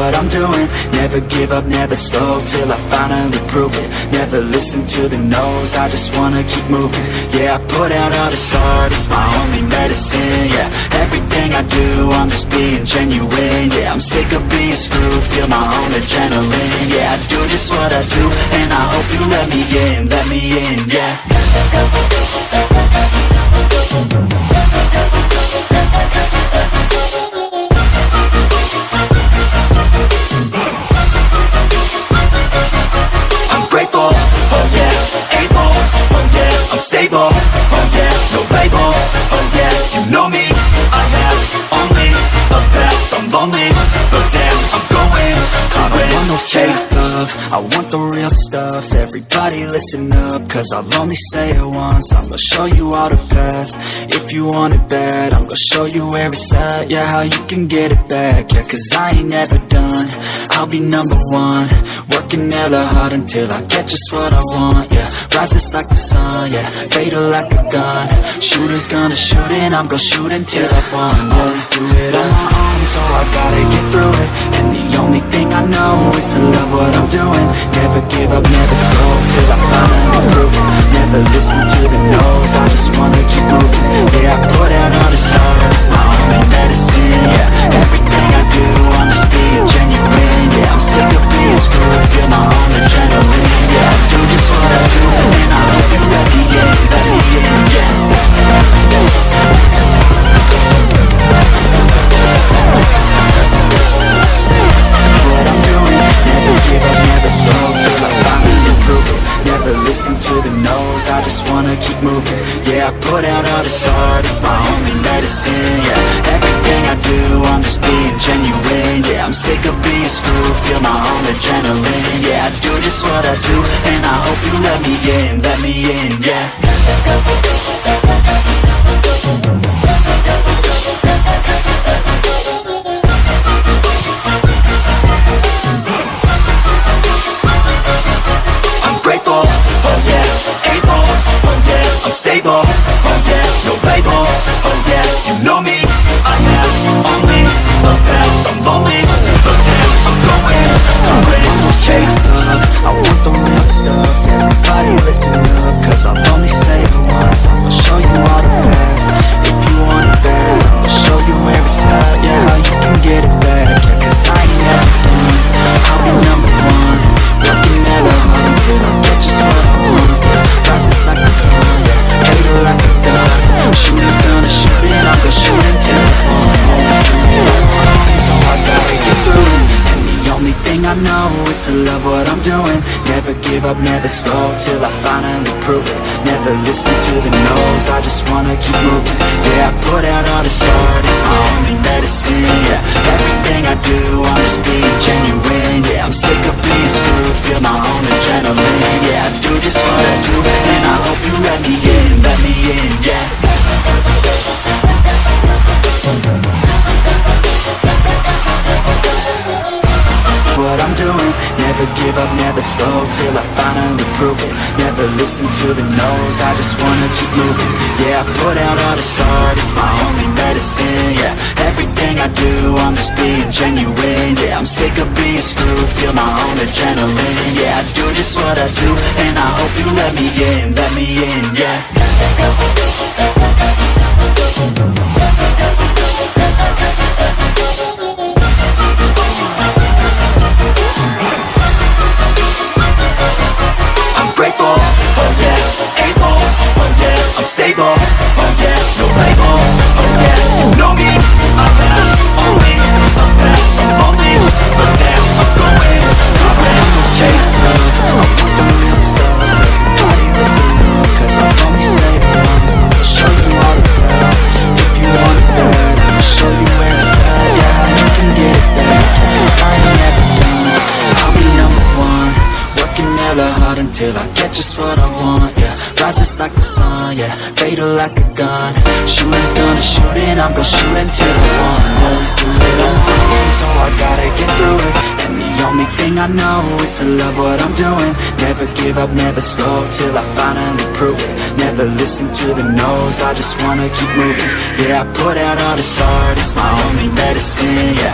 what I'm doing. Never give up, never slow, till I finally prove it. Never listen to the no's, I just wanna keep moving. Yeah, I put out all this art, it's my only medicine. Yeah, everything I do, I'm just being genuine. Yeah, I'm sick of being screwed, feel my own adrenaline. Yeah, I do just what I do, and I hope you let me in, yeah. I'm grateful, oh yeah, able, oh yeah, I'm stable, oh yeah, no label, oh yeah, you know me, I have only a path, I'm lonely, but damn, I'm going to win. I don't want no fake love, I want the real stuff. Everybody listen up, cause I'll only say it once. I'm gonna show you all the path, if you want it bad. I'm gonna show you where it's at, yeah, how you can get it back. Yeah, cause I ain't never done, I'll be number one. Working hella hard until I get just what I want, yeah. Rises like the sun, yeah, fatal like a gun. Shooters gonna shoot and I'm gonna shoot until I won. Always do it on my own, so I gotta get through it. And the only thing I know is to love what I'm doing. Never give up, never slow, till I finally prove it. Never listen to the no's, I just wanna keep moving. Yeah, I put out all this art, it's my only medicine. Yeah, everything I do, I'm just being genuine. Yeah, I'm sick of being screwed, feel my own adrenaline. Yeah, I do just what I do, and I hope you let me in, yeah. What I'm doing, never give up, never slow, till I finally prove it. Never listen to the no's, I just wanna keep moving. Yeah, I put out all this art, it's my only medicine. Yeah, everything I do, I'm just being genuine. Yeah, I'm sick of being screwed, feel my own adrenaline. Yeah, I do just what I do, and I hope you let me in, yeah. Grateful, oh yeah, able, oh yeah, I'm stable, oh yeah, no label, oh yeah, you know me, I have only a path, I'm lonely, but damn, I'm going to win. I want fake love, I want the real stuff. Everybody listen up, cause I'll only say it once. I'm gonna show you all the path, if you want it bad. I'm gonna show you where it's at, yeah, how you can get it back. Yeah, cause I ain't never done, I'll be number one. Working hella hard until I get just what I want. Rises like the sun, yeah, fatal like a gun. Shooters gonna shoot and I'm gonna shoot until I fall. Always do it on my own, so I gotta get through it. And the only thing I know is to love what I'm doing. Never give up, never slow, till I finally prove it. Never listen to the no's, I just wanna keep moving. Yeah, I put out all this art, it's my only medicine. Yeah, everything I do, I'm just being genuine. Yeah, I'm sick of being screwed, feel my own adrenaline. Yeah, I do just what I do, and I hope you let me in, yeah. What I'm doing, never give up, never slow, till I finally prove it. Never listen to the no's, I just wanna keep moving. Yeah, I put out all this art, it's my only medicine. Yeah, everything I do, I'm just being genuine. Yeah, I'm sick of being screwed, feel my own adrenaline. Yeah, I do just what I do, and I hope you let me in, yeah. Grateful, oh yeah, able, oh yeah, I'm stable, oh yeah, no label, oh yeah, you know me, I have only a path, I'm lonely, but damn, I'm going to win. I'm no fake love, I want the real stuff. Everybody listen up, cause I'll only say it once. I'll show you all the path, if you want it bad. I'll show you where it's at, yeah, how you can get it back. Cause I ain't never done, I'll be number one. Working hella hard until I get just what I want, yeah. Rises like the sun, yeah, fatal like a gun. Shooters gonna shoot and I'm gonna shoot until I won. Always do it on my own, so I gotta get through it. And the only thing I know is to love what I'm doing. Never give up, never slow, till I finally prove it. Never listen to the no's, I just wanna keep moving. Yeah, I put out all this art, it's my only medicine, yeah.